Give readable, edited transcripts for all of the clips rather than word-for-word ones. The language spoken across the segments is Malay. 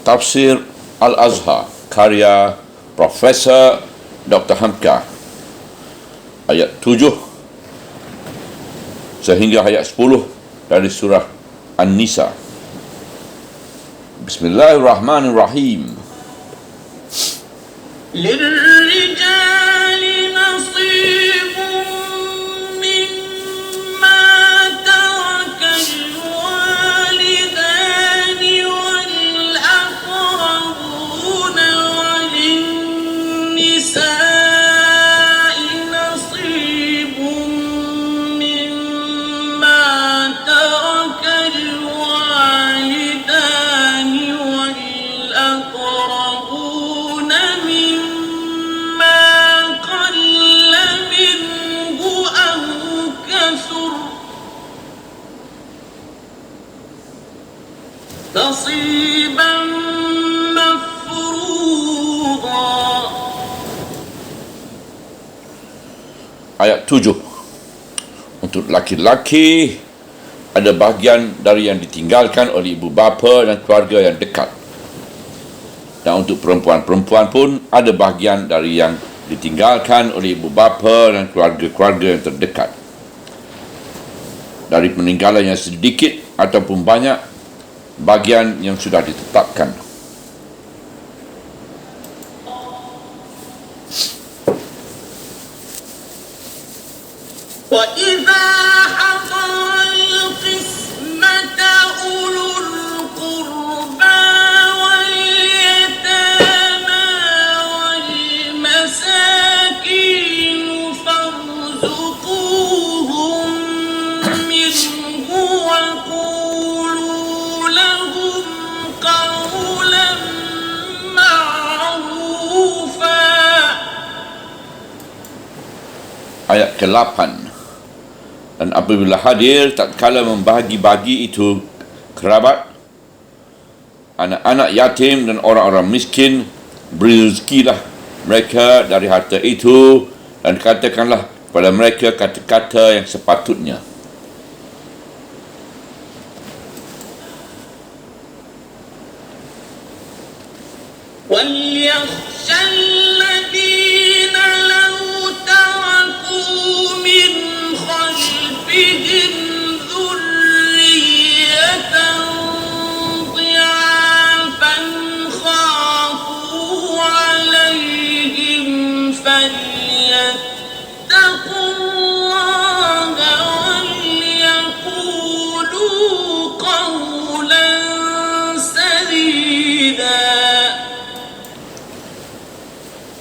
Tafsir Al-Azhar karya Profesor Dr. Hamka, ayat 7 sehingga ayat 10 dari surah An-Nisa. Bismillahirrahmanirrahim. للرجال نصيب مما ترك الوالدان والأقربون وللنساء نصيب مما ترك الوالدان والأقربون مما قل منه أو كثر نصيبا مفروضا. Ayat 7. Untuk laki-laki ada bahagian dari yang ditinggalkan oleh ibu bapa dan keluarga yang dekat. Dan untuk perempuan-perempuan pun ada bahagian dari yang ditinggalkan oleh ibu bapa dan keluarga-keluarga yang terdekat. Dari peninggalan yang sedikit ataupun banyak, bahagian yang sudah ditetapkan. وإذا حضر القسمة أولو القربى واليتامى والمساكين فارزقوهم منه وقولوا لهم قولا معروفا. Ayat ke-8. Dan apabila hadir tatkala membahagi-bagi itu kerabat, anak-anak yatim dan orang-orang miskin, beri rezekilah mereka dari harta itu dan katakanlah kepada mereka kata-kata yang sepatutnya. وليخشى الذين لو تركوا من خلفهم ذرية ضعافا خافوا عليهم فليتقوا الله وليقولوا قولا سديدا.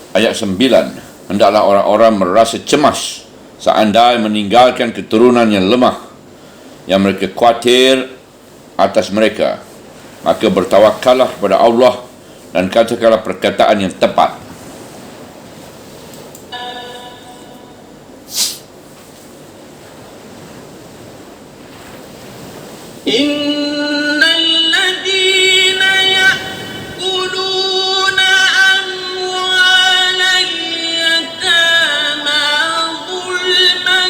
Ayat 9. Hendaklah orang-orang merasa cemas seandainya meninggalkan keturunan yang lemah, yang mereka khawatir atas mereka. Maka bertawakallah kepada Allah dan katakanlah perkataan yang tepat. إن الذين يأكلون أموال اليتامى ظلما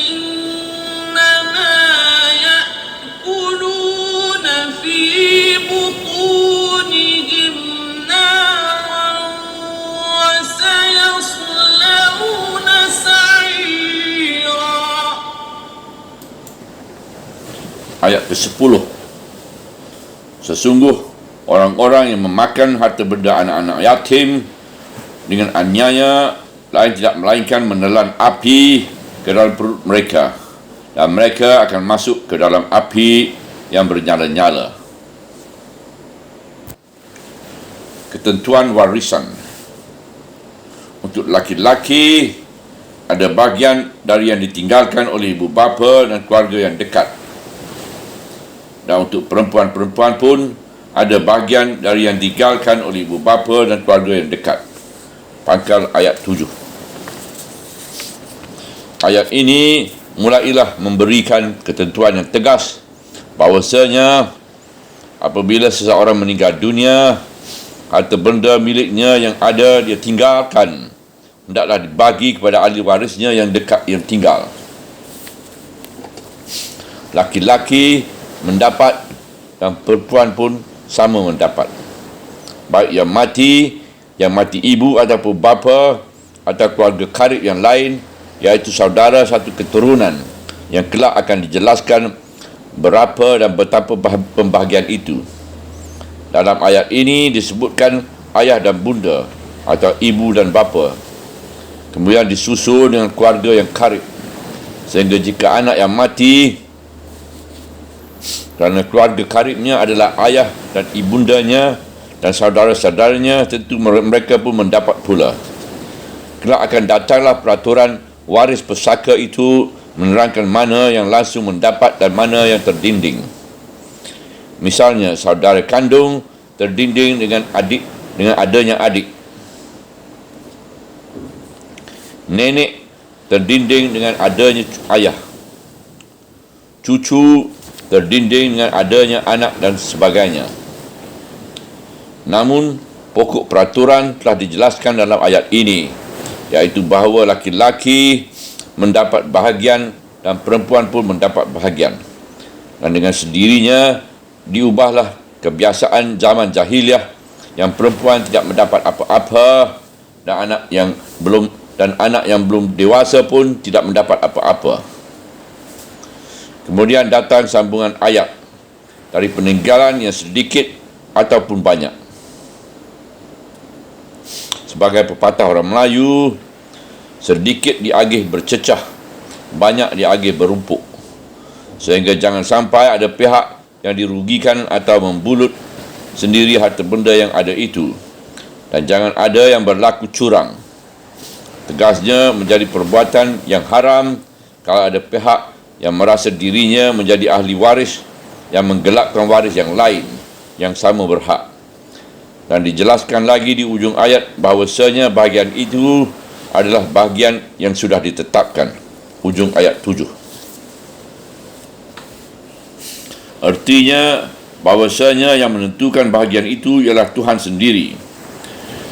إنما يأكلون في بطونهم نارا وسيصلون سعيرا. Ayat ke-10. Sesungguh orang-orang yang memakan harta benda anak-anak yatim dengan aniaya lain tidak melainkan menelan api ke dalam perut mereka, dan mereka akan masuk ke dalam api yang bernyala-nyala. Ketentuan warisan. Untuk laki-laki ada bahagian dari yang ditinggalkan oleh ibu bapa dan keluarga yang dekat. Dan untuk perempuan-perempuan pun ada bahagian dari yang ditinggalkan oleh ibu bapa dan keluarga yang dekat. Pangkal ayat 7. Ayat ini mulailah memberikan ketentuan yang tegas bahawasanya apabila seseorang meninggal dunia, harta benda miliknya yang ada dia tinggalkan hendaklah dibagi kepada ahli warisnya yang dekat yang tinggal. Laki-laki mendapat dan perempuan pun sama mendapat. baik yang mati ibu ataupun bapa atau keluarga karib yang lain, iaitu saudara satu keturunan, yang kelak akan dijelaskan berapa dan betapa pembahagian itu. Dalam ayat ini disebutkan ayah dan bunda atau ibu dan bapa, kemudian disusul dengan keluarga yang karib, sehingga jika anak yang mati kerana keluarga karibnya adalah ayah dan ibundanya dan saudara-saudaranya, tentu mereka pun mendapat pula. Kelak akan datanglah peraturan waris pesaka itu menerangkan mana yang langsung mendapat dan mana yang terdinding. Misalnya, saudara kandung terdinding dengan adanya adik. Nenek terdinding dengan adanya ayah. Cucu terdinding dengan adanya anak dan sebagainya. Namun, pokok peraturan telah dijelaskan dalam ayat ini, iaitu bahawa laki-laki mendapat bahagian dan perempuan pun mendapat bahagian. Dan dengan sendirinya diubahlah kebiasaan zaman jahiliah yang perempuan tidak mendapat apa-apa dan anak yang belum dewasa pun tidak mendapat apa-apa. Kemudian datang sambungan ayat dari peninggalan yang sedikit ataupun banyak. Sebagai pepatah orang Melayu, sedikit diagih bercecah, banyak diagih berumpuk. Sehingga jangan sampai ada pihak yang dirugikan atau membulut sendiri harta benda yang ada itu. Dan jangan ada yang berlaku curang. Tegasnya menjadi perbuatan yang haram kalau ada pihak yang merasa dirinya menjadi ahli waris yang menggelapkan waris yang lain yang sama berhak. Dan dijelaskan lagi di ujung ayat bahawasanya bahagian itu adalah bahagian yang sudah ditetapkan. Ujung ayat 7. Artinya bahawasanya yang menentukan bahagian itu ialah Tuhan sendiri.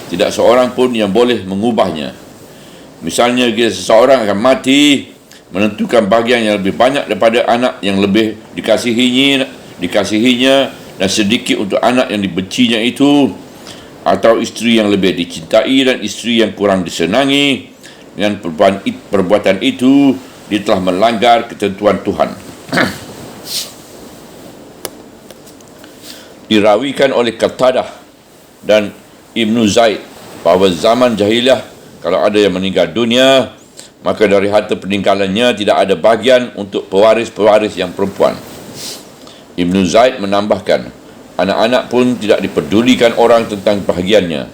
Tidak seorang pun yang boleh mengubahnya. Misalnya, jika seseorang akan mati, menentukan bahagian yang lebih banyak daripada anak yang lebih dikasihinya dan sedikit untuk anak yang dibencinya itu, atau isteri yang lebih dicintai dan isteri yang kurang disenangi. Dengan perbuatan itu, dia telah melanggar ketentuan Tuhan. Dirawikan oleh Qatadah dan Ibnu Zaid bahawa zaman jahiliah, kalau ada yang meninggal dunia, maka dari harta peninggalannya tidak ada bahagian untuk pewaris-pewaris yang perempuan. Ibnu Zaid menambahkan, anak-anak pun tidak dipedulikan orang tentang bahagiannya.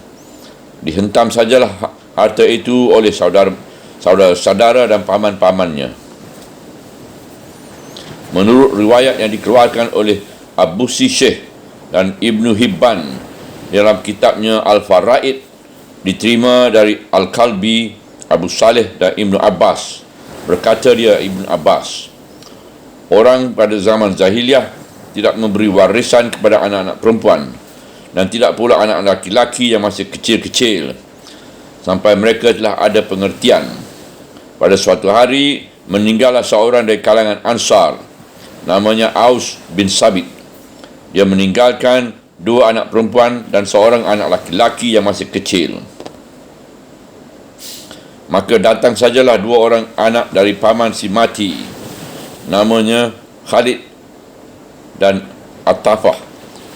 Dihentam sajalah harta itu oleh saudara-saudara dan paman-pamannya. Menurut riwayat yang dikeluarkan oleh Abu Syekh dan Ibnu Hibban dalam kitabnya Al-Faraid, diterima dari Al-Kalbi, Abu Saleh dan Ibnu Abbas. Berkata dia, Ibnu Abbas, orang pada zaman jahiliah tidak memberi warisan kepada anak-anak perempuan dan tidak pula anak-anak laki-laki yang masih kecil-kecil sampai mereka telah ada pengertian. Pada suatu hari meninggallah seorang dari kalangan Ansar, namanya Aus bin Sabit. Dia meninggalkan 2 anak perempuan dan seorang anak laki-laki yang masih kecil. Maka datang sajalah 2 orang anak dari paman si mati, namanya Khalid dan At-Tafah.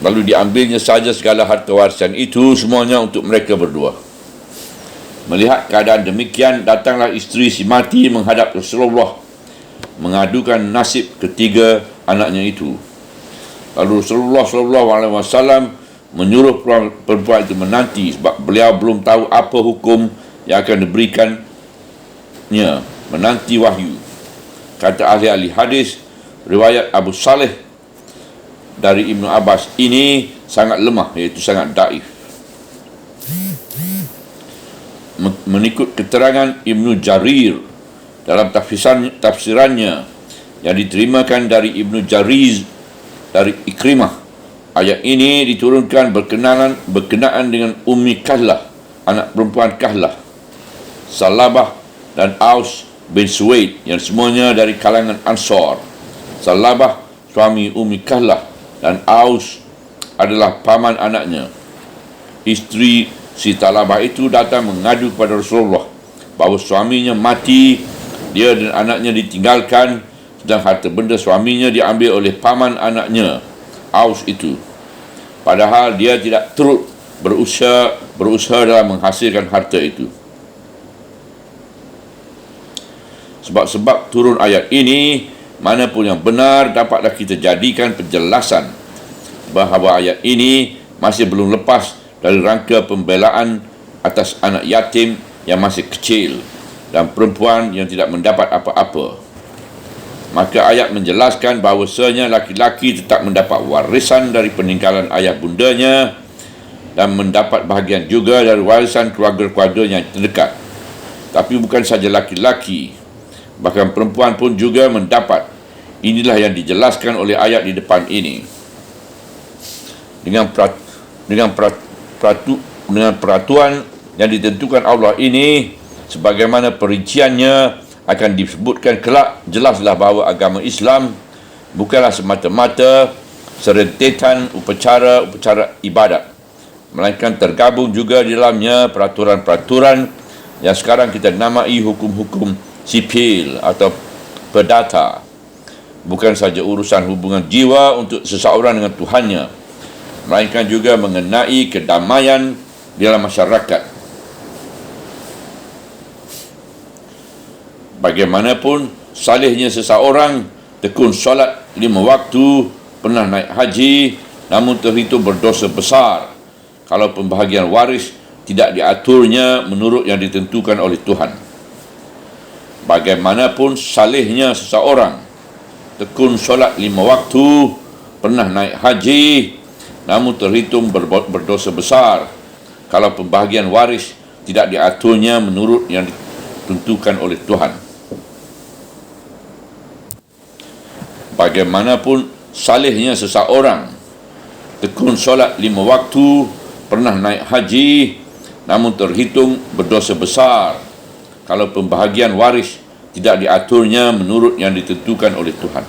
Lalu diambilnya saja segala harta warisan itu semuanya untuk mereka berdua. Melihat keadaan demikian, datanglah isteri si mati menghadap Rasulullah mengadukan nasib ketiga anaknya itu. Lalu Rasulullah SAW menyuruh perempuan itu menanti, sebab beliau belum tahu apa hukum yang akan diberikannya, menanti wahyu. Kata ahli-ahli hadis, riwayat Abu Saleh dari Ibnu Abbas ini sangat lemah, iaitu sangat daif. Mengikut keterangan Ibnu Jarir dalam tafsirannya yang diterimakan dari Ibnu Jariz dari Ikrimah, ayat ini diturunkan berkenaan dengan Ummi Kahlah, anak perempuan Kahlah, Salabah dan Aus bin Suwaid, yang semuanya dari kalangan Ansar. Salabah suami Ummi Kahlah dan Aus adalah paman anaknya. isteri si Talabah itu datang mengadu kepada Rasulullah bahawa suaminya mati, dia dan anaknya ditinggalkan, sedang harta benda suaminya diambil oleh paman anaknya, Aus itu. Padahal dia tidak turut berusaha dalam menghasilkan harta itu. Sebab-sebab turun ayat ini, mana pun yang benar dapatlah kita jadikan penjelasan bahawa ayat ini masih belum lepas dari rangka pembelaan atas anak yatim yang masih kecil dan perempuan yang tidak mendapat apa-apa. Maka ayat menjelaskan bahawasanya laki-laki tetap mendapat warisan dari peninggalan ayah bundanya dan mendapat bahagian juga dari warisan keluarga-keluarganya yang terdekat. Tapi bukan saja laki-laki, bahkan perempuan pun juga mendapat. Inilah yang dijelaskan oleh ayat di depan ini. Dengan peraturan yang ditentukan Allah ini, sebagaimana perinciannya akan disebutkan kelak, jelaslah bahawa agama Islam bukanlah semata-mata serentetan upacara ibadat, melainkan tergabung juga di dalamnya peraturan-peraturan yang sekarang kita namai hukum-hukum sipil atau perdata. Bukan saja urusan hubungan jiwa untuk seseorang dengan Tuhannya, melainkan juga mengenai kedamaian di dalam masyarakat. Bagaimanapun salihnya seseorang tekun solat 5 waktu, pernah naik haji, namun terhitung berdosa besar kalau pembahagian waris tidak diaturnya menurut yang ditentukan oleh Tuhan. Bagaimanapun salihnya seseorang tekun solat 5 waktu, pernah naik haji, namun terhitung berdosa besar kalau pembahagian waris tidak diaturnya menurut yang ditentukan oleh Tuhan. Bagaimanapun salihnya seseorang tekun solat 5 waktu, pernah naik haji, namun terhitung berdosa besar kalau pembahagian waris tidak diaturnya menurut yang ditentukan oleh Tuhan.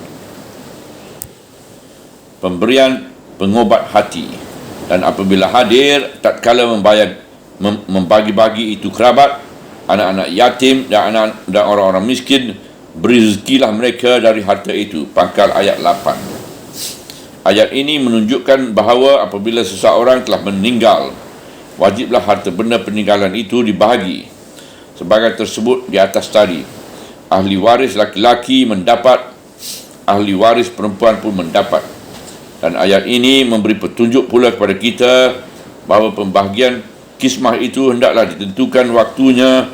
Pemberian pengobat hati, dan apabila hadir tatkala membagi-bagi itu kerabat, anak-anak yatim dan orang-orang miskin, beri rezekilah mereka dari harta itu. Pangkal ayat 8. Ayat ini menunjukkan bahawa apabila seseorang telah meninggal, wajiblah harta benda peninggalan itu dibahagi sebagai tersebut di atas tadi. Ahli waris laki-laki mendapat, ahli waris perempuan pun mendapat. Dan ayat ini memberi petunjuk pula kepada kita bahawa pembahagian kismah itu hendaklah ditentukan waktunya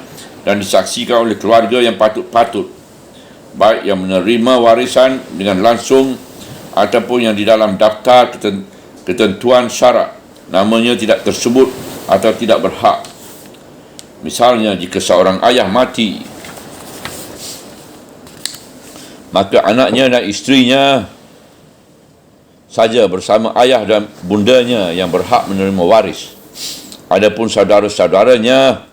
dan disaksikan oleh keluarga yang patut-patut, baik yang menerima warisan dengan langsung ataupun yang di dalam daftar ketentuan syarat namanya tidak tersebut atau tidak berhak. Misalnya, jika seorang ayah mati, maka anaknya dan isterinya saja bersama ayah dan bundanya yang berhak menerima waris. Adapun saudara-saudaranya,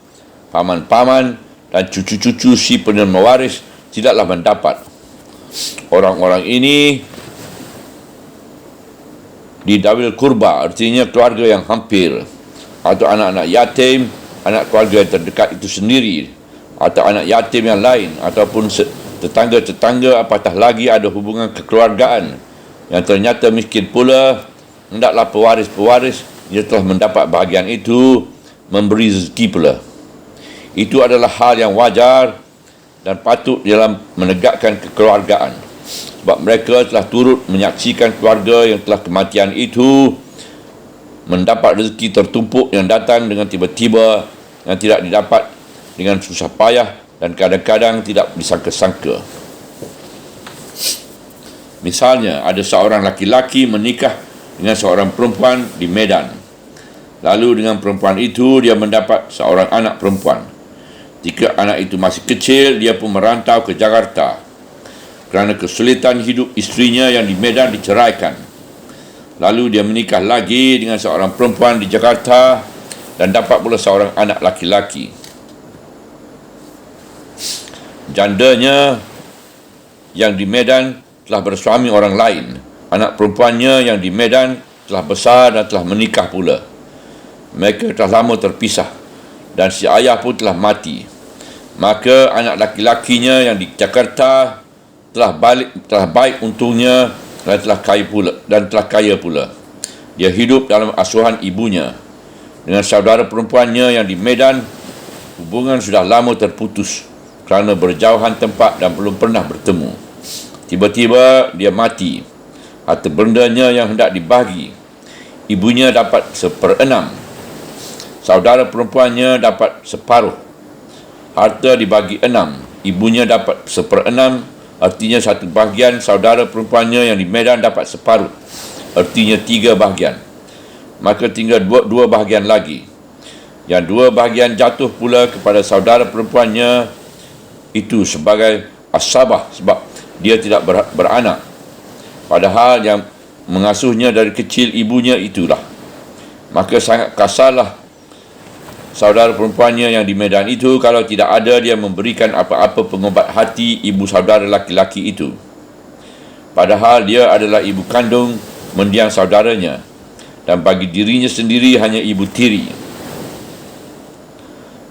paman-paman dan cucu-cucu si penerima waris tidaklah mendapat. Orang-orang ini didawil kurba, artinya keluarga yang hampir, atau anak-anak yatim, anak keluarga yang terdekat itu sendiri, atau anak yatim yang lain, ataupun tetangga-tetangga, apatah lagi ada hubungan kekeluargaan yang ternyata miskin pula, hendaklah pewaris-pewaris dia telah mendapat bahagian itu memberi rezeki pula. Itu adalah hal yang wajar dan patut dalam menegakkan kekeluargaan, sebab mereka telah turut menyaksikan keluarga yang telah kematian itu mendapat rezeki tertumpuk yang datang dengan tiba-tiba, yang tidak didapat dengan susah payah dan kadang-kadang tidak disangka-sangka. Misalnya, ada seorang laki-laki menikah dengan seorang perempuan di Medan. Lalu dengan perempuan itu dia mendapat seorang anak perempuan. Jika anak itu masih kecil, dia pun merantau ke Jakarta. Kerana kesulitan hidup isterinya yang di Medan diceraikan. Lalu dia menikah lagi dengan seorang perempuan di Jakarta dan dapat pula seorang anak laki-laki. Jandanya yang di Medan telah bersuami orang lain. Anak perempuannya yang di Medan telah besar dan telah menikah pula. mereka telah lama terpisah dan si ayah pun telah mati. Maka anak laki-lakinya yang di Jakarta telah baik untungnya dan telah kaya pula. Dia hidup dalam asuhan ibunya. Dengan saudara perempuannya yang di Medan, hubungan sudah lama terputus kerana berjauhan tempat dan belum pernah bertemu. Tiba-tiba dia mati. Harta bendanya yang hendak dibagi, ibunya dapat 1/6. Saudara perempuannya dapat separuh. Harta dibagi 6, ibunya dapat 1/6, artinya 1 bahagian. Saudara perempuannya yang di Medan dapat separuh, artinya 3 bahagian. Maka tinggal 2 bahagian lagi. Yang 2 bahagian jatuh pula kepada saudara perempuannya itu sebagai asabah, sebab dia tidak beranak. Padahal yang mengasuhnya dari kecil ibunya itulah. Maka sangat kasarlah saudara perempuannya yang di Medan itu kalau tidak ada dia memberikan apa-apa pengobat hati ibu saudara laki-laki itu. Padahal dia adalah ibu kandung mendiang saudaranya dan bagi dirinya sendiri hanya ibu tiri.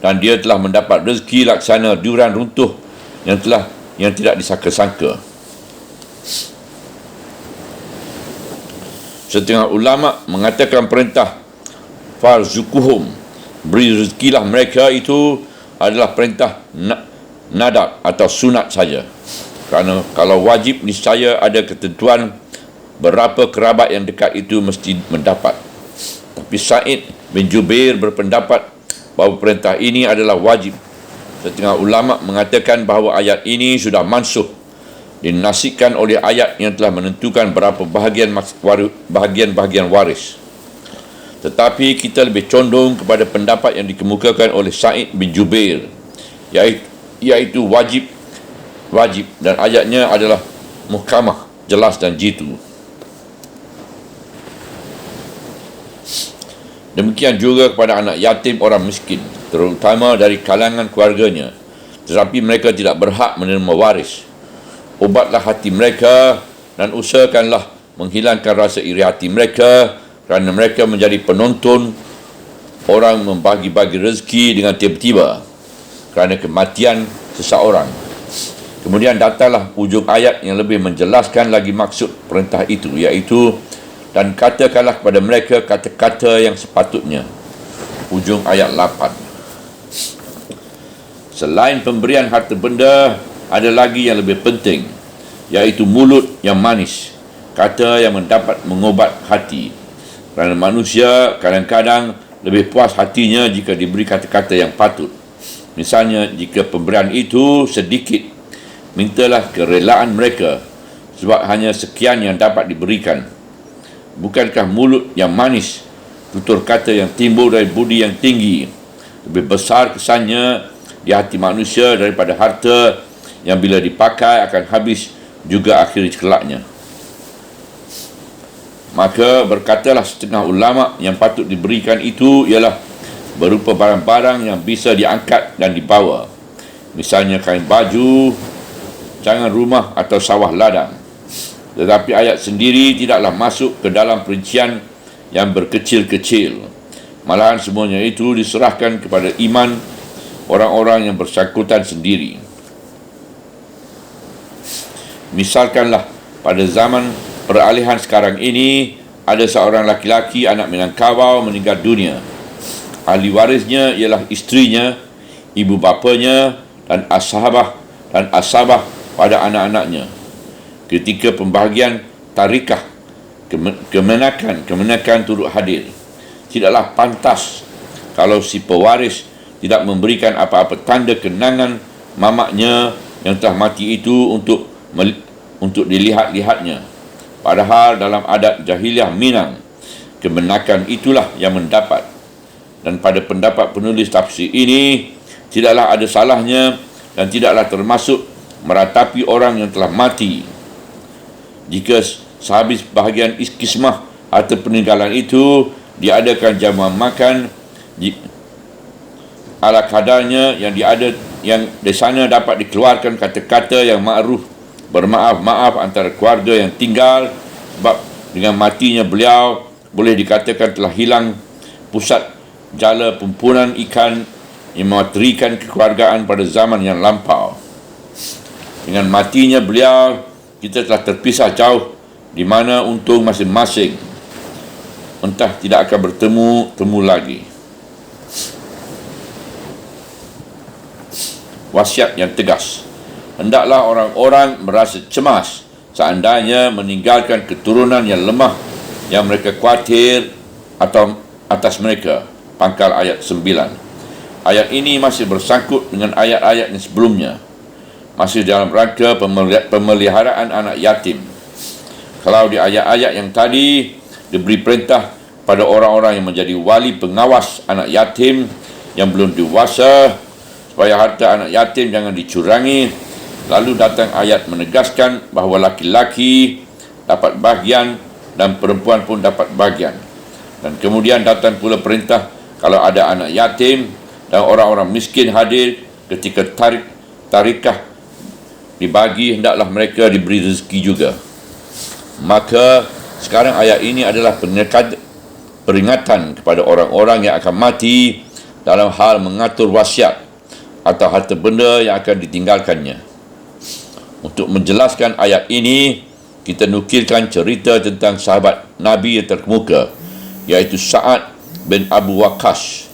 Dan dia telah mendapat rezeki laksana durian runtuh yang tidak disangka-sangka. Setengah ulama mengatakan perintah farzukuhum, beri rezekilah mereka, itu adalah perintah nadab atau sunat saja. Kerana kalau wajib niscaya ada ketentuan berapa kerabat yang dekat itu mesti mendapat. Tapi Sa'id bin Jubair berpendapat bahawa perintah ini adalah wajib. Setengah ulama mengatakan bahawa ayat ini sudah mansuh, dinasikkan oleh ayat yang telah menentukan berapa bahagian waris. Tetapi kita lebih condong kepada pendapat yang dikemukakan oleh Sa'id bin Jubair, iaitu wajib dan ayatnya adalah muhkamah, jelas dan jitu. Demikian juga kepada anak yatim orang miskin, terutama dari kalangan keluarganya, tetapi mereka tidak berhak menerima waris. Ubatlah hati mereka dan usahakanlah menghilangkan rasa iri hati mereka, kerana mereka menjadi penonton orang membagi-bagi rezeki dengan tiba-tiba kerana kematian seseorang. Kemudian datanglah ujung ayat yang lebih menjelaskan lagi maksud perintah itu, iaitu dan katakanlah kepada mereka kata-kata yang sepatutnya. Ujung ayat 8. Selain pemberian harta benda, ada lagi yang lebih penting, iaitu mulut yang manis, kata yang mendapat mengobat hati. Kerana manusia kadang-kadang lebih puas hatinya jika diberi kata-kata yang patut. Misalnya, jika pemberian itu sedikit, mintalah kerelaan mereka, sebab hanya sekian yang dapat diberikan. Bukankah mulut yang manis, tutur kata yang timbul dari budi yang tinggi, lebih besar kesannya di hati manusia daripada harta yang bila dipakai akan habis juga akhir kelaknya? Maka berkatalah setengah ulama, yang patut diberikan itu ialah berupa barang-barang yang bisa diangkat dan dibawa. Misalnya kain baju, cangan rumah atau sawah ladang. Tetapi ayat sendiri tidaklah masuk ke dalam perincian yang berkecil-kecil. Malahan semuanya itu diserahkan kepada iman orang-orang yang bersangkutan sendiri. Misalkanlah pada zaman peralihan sekarang ini, ada seorang laki-laki anak Minangkabau meninggal dunia. Ahli warisnya ialah isterinya, ibu bapanya dan asabah pada anak-anaknya. Ketika pembahagian tarikah, kemenakan turut hadir. Tidaklah pantas kalau si pewaris tidak memberikan apa-apa tanda kenangan mamaknya yang telah mati itu untuk dilihat-lihatnya. Padahal dalam adat jahiliah Minang, kemenakan itulah yang mendapat. Dan pada pendapat penulis tafsir ini, tidaklah ada salahnya dan tidaklah termasuk meratapi orang yang telah mati jika sehabis bahagian kismah harta peninggalan itu diadakan jamuan makan ala kadarnya, yang di sana dapat dikeluarkan kata-kata yang ma'ruf, bermaaf-maaf antara keluarga yang tinggal, sebab dengan matinya beliau boleh dikatakan telah hilang pusat jala pempunan ikan yang mematerikan kekeluargaan pada zaman yang lampau. Dengan matinya beliau, kita telah terpisah jauh di mana untung masing-masing. Entah tidak akan bertemu lagi. Wasiat yang tegas. Hendaklah orang-orang merasa cemas seandainya meninggalkan keturunan yang lemah yang mereka khawatir atau atas mereka. Pangkal ayat 9. Ayat ini masih bersangkut dengan ayat-ayat yang sebelumnya. Masih dalam rangka pemeliharaan anak yatim. Kalau di ayat-ayat yang tadi diberi perintah pada orang-orang yang menjadi wali pengawas anak yatim yang belum dewasa supaya harta anak yatim jangan dicurangi. Lalu datang ayat menegaskan bahawa laki-laki dapat bahagian dan perempuan pun dapat bahagian. Dan kemudian datang pula perintah kalau ada anak yatim dan orang-orang miskin hadir ketika tarikah dibagi, hendaklah mereka diberi rezeki juga. Maka sekarang ayat ini adalah peringatan kepada orang-orang yang akan mati dalam hal mengatur wasiat atau harta benda yang akan ditinggalkannya. Untuk menjelaskan ayat ini, kita nukilkan cerita tentang sahabat Nabi yang terkemuka, iaitu Sa'ad bin Abu Waqqas.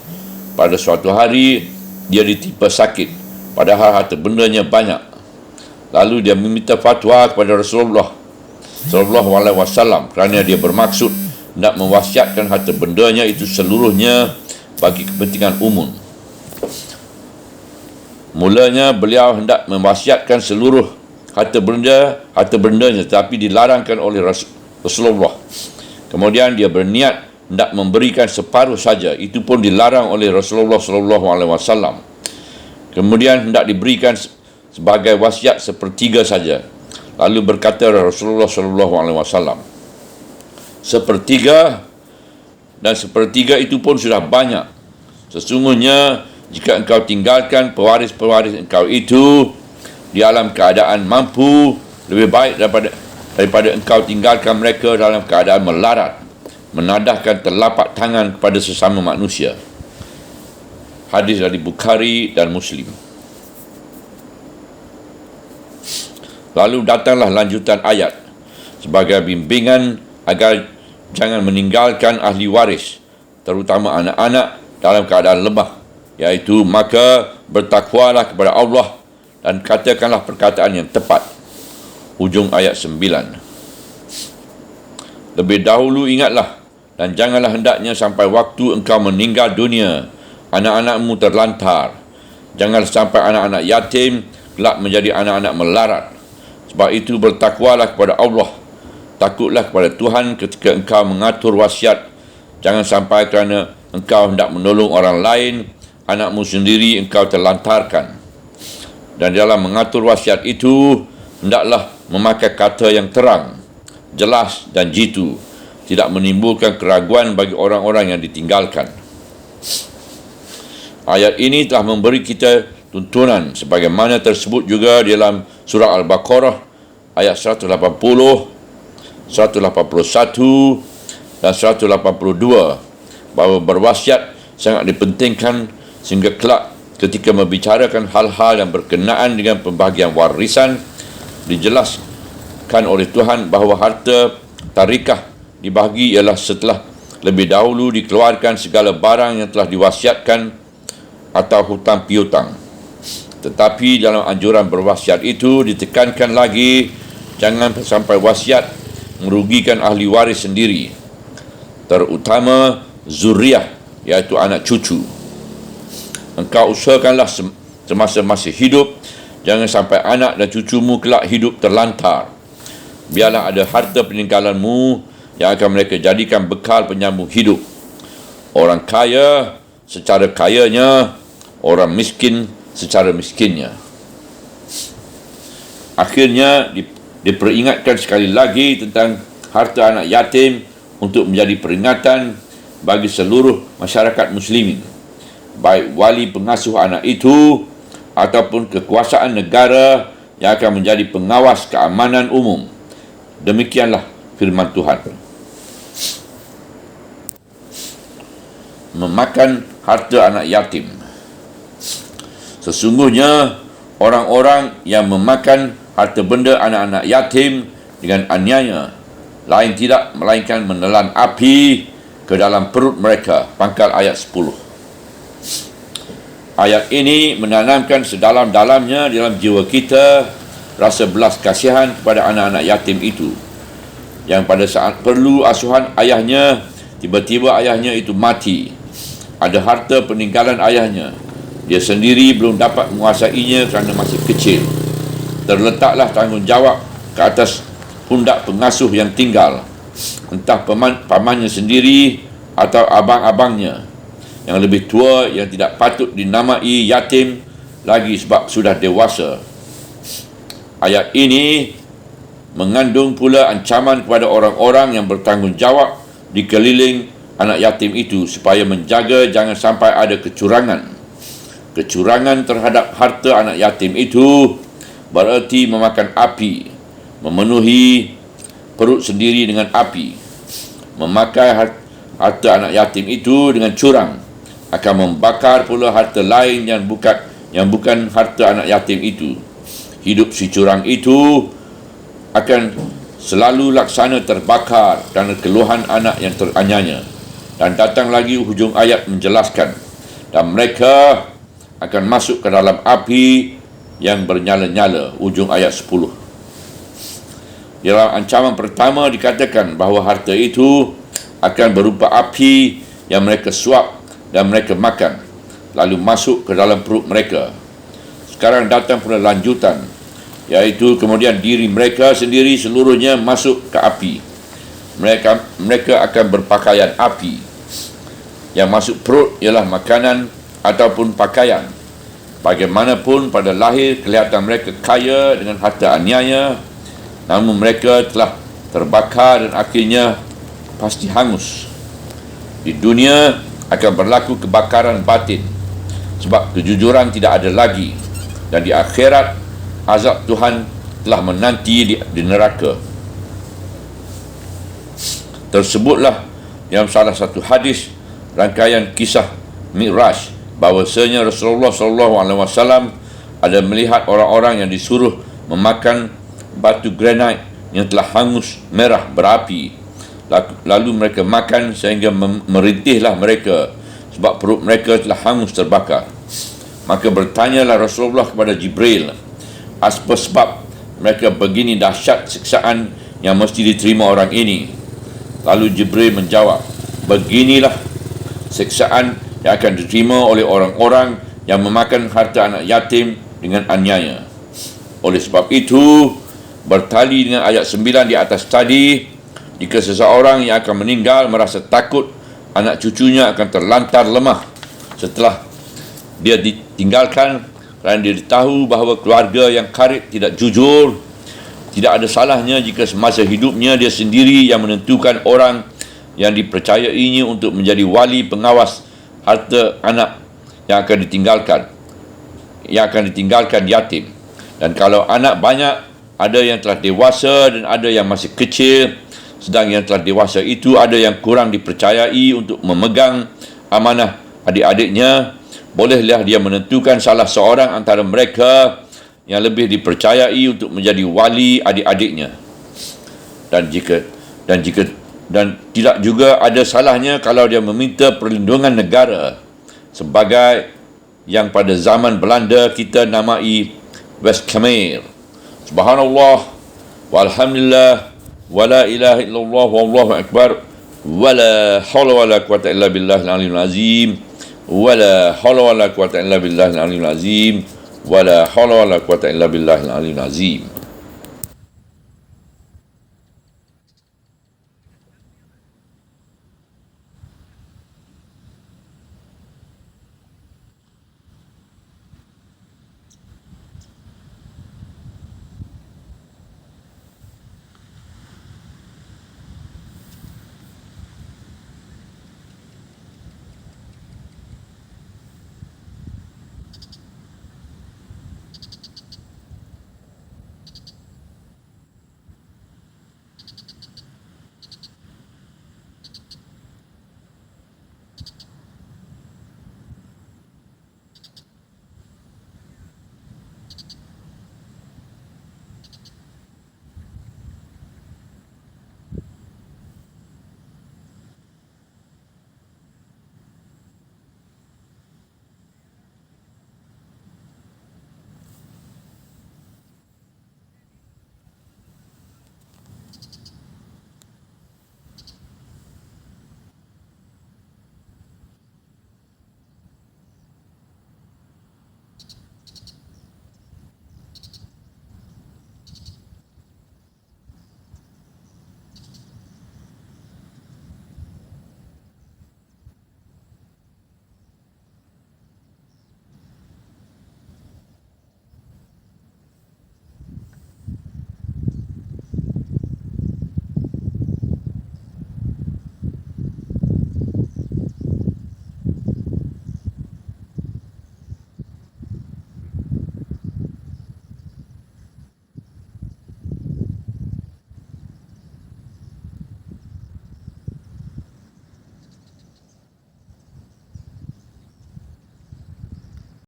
Pada suatu hari, dia ditimpa sakit, padahal harta bendanya banyak. Lalu dia meminta fatwa kepada Rasulullah SAW kerana dia bermaksud nak mewasiatkan harta bendanya itu seluruhnya bagi kepentingan umum. Mulanya beliau hendak mewasiatkan seluruh harta bendanya, tetapi dilarangkan oleh Rasulullah. Kemudian dia berniat hendak memberikan separuh saja, itu pun dilarang oleh Rasulullah SAW. Kemudian hendak diberikan sebagai wasiat sepertiga saja. Lalu berkata Rasulullah SAW, sepertiga, dan sepertiga itu pun sudah banyak. Sesungguhnya jika engkau tinggalkan pewaris-pewaris engkau itu di alam keadaan mampu, lebih baik daripada engkau tinggalkan mereka dalam keadaan melarat, menadahkan telapak tangan kepada sesama manusia. Hadis dari Bukhari dan Muslim. Lalu datanglah lanjutan ayat sebagai bimbingan agar jangan meninggalkan ahli waris, terutama anak-anak dalam keadaan lemah, iaitu maka bertakwalah kepada Allah dan katakanlah perkataan yang tepat. Hujung ayat 9. Lebih dahulu ingatlah dan janganlah hendaknya sampai waktu engkau meninggal dunia anak-anakmu terlantar. Janganlah sampai anak-anak yatim kelak menjadi anak-anak melarat. Sebab itu bertakwalah kepada Allah. Takutlah kepada Tuhan ketika engkau mengatur wasiat. Jangan sampai kerana engkau hendak menolong orang lain, anakmu sendiri engkau terlantarkan. Dan dalam mengatur wasiat itu, hendaklah memakai kata yang terang, jelas dan jitu, tidak menimbulkan keraguan bagi orang-orang yang ditinggalkan. Ayat ini telah memberi kita tuntunan sebagaimana tersebut juga dalam surah Al-Baqarah ayat 180, 181 dan 182 bahawa berwasiat sangat dipentingkan sehingga kelak ketika membicarakan hal-hal yang berkenaan dengan pembahagian warisan dijelaskan oleh Tuhan bahawa harta tarikah dibahagi ialah setelah lebih dahulu dikeluarkan segala barang yang telah diwasiatkan atau hutang piutang. Tetapi dalam anjuran berwasiat itu ditekankan lagi jangan sampai wasiat merugikan ahli waris sendiri, terutama zuriah, iaitu anak cucu. Engkau usahakanlah semasa masih hidup, jangan sampai anak dan cucumu kelak hidup terlantar. Biarlah ada harta peninggalanmu yang akan mereka jadikan bekal penyambung hidup. Orang kaya secara kayanya, orang miskin secara miskinnya. Akhirnya diperingatkan sekali lagi tentang harta anak yatim untuk menjadi peringatan bagi seluruh masyarakat muslimin, baik wali pengasuh anak itu ataupun kekuasaan negara yang akan menjadi pengawas keamanan umum. Demikianlah firman Tuhan. memakan harta anak yatim. Sesungguhnya orang-orang yang memakan harta benda anak-anak yatim dengan aniaya lain tidak melainkan menelan api ke dalam perut mereka. Pangkal ayat 10. Ayat ini menanamkan sedalam-dalamnya dalam jiwa kita rasa belas kasihan kepada anak-anak yatim itu, yang pada saat perlu asuhan ayahnya, tiba-tiba ayahnya itu mati. Ada harta peninggalan ayahnya, dia sendiri belum dapat menguasainya kerana masih kecil. Terletaklah tanggungjawab ke atas pundak pengasuh yang tinggal, entah pamannya sendiri atau abang-abangnya yang lebih tua yang tidak patut dinamai yatim lagi sebab sudah dewasa. Ayat ini mengandung pula ancaman kepada orang-orang yang bertanggungjawab di keliling anak yatim itu supaya menjaga jangan sampai ada kecurangan. Kecurangan terhadap harta anak yatim itu bererti memakan api, memenuhi perut sendiri dengan api. Memakai harta anak yatim itu dengan curang akan membakar pula harta lain yang bukan harta anak yatim itu. Hidup si curang itu akan selalu laksana terbakar kerana keluhan anak yang teraniaya. Dan datang lagi hujung ayat menjelaskan, dan mereka akan masuk ke dalam api yang bernyala-nyala. Ujung ayat 10. Dalam ancaman pertama dikatakan bahawa harta itu akan berupa api yang mereka suap dan mereka makan, lalu masuk ke dalam perut mereka. Sekarang datang pula lanjutan, iaitu kemudian diri mereka sendiri seluruhnya masuk ke api. Mereka akan berpakaian api. Yang masuk perut ialah makanan ataupun pakaian. Bagaimanapun pada lahir kelihatan mereka kaya dengan harta aniaya, namun mereka telah terbakar dan akhirnya pasti hangus. Di dunia akan berlaku kebakaran batin sebab kejujuran tidak ada lagi, dan di akhirat azab Tuhan telah menanti di neraka. Tersebutlah dalam salah satu hadis rangkaian kisah Mi'raj bahawasanya Rasulullah SAW ada melihat orang-orang yang disuruh memakan batu granit yang telah hangus merah berapi. Lalu mereka makan sehingga merintihlah mereka sebab perut mereka telah hangus terbakar. Maka bertanyalah Rasulullah kepada Jibril, apa sebab mereka begini dahsyat siksaan yang mesti diterima orang ini? Lalu Jibril menjawab, beginilah siksaan yang akan diterima oleh orang-orang yang memakan harta anak yatim dengan aniaya. Oleh sebab itu, bertali dengan ayat 9 di atas tadi, jika seseorang yang akan meninggal merasa takut anak cucunya akan terlantar lemah setelah dia ditinggalkan, kerana dia tahu bahawa keluarga yang karib tidak jujur, tidak ada salahnya jika semasa hidupnya dia sendiri yang menentukan orang yang dipercayainya untuk menjadi wali pengawas harta anak yang akan ditinggalkan yatim. Dan kalau anak banyak, ada yang telah dewasa dan ada yang masih kecil, sedang yang telah dewasa itu ada yang kurang dipercayai untuk memegang amanah adik-adiknya, bolehlah dia menentukan salah seorang antara mereka yang lebih dipercayai untuk menjadi wali adik-adiknya. Dan tidak juga ada salahnya kalau dia meminta perlindungan negara, sebagai yang pada zaman Belanda kita namai Westkamer. Subhanallah walhamdulillah wala ilaha illallah wallahu akbar wala hawla wala quwata illa billahil aliyyil azim wala hawla wala quwata illa billahil aliyyil azim wala hawla wala quwata illa billahil aliyyil azim.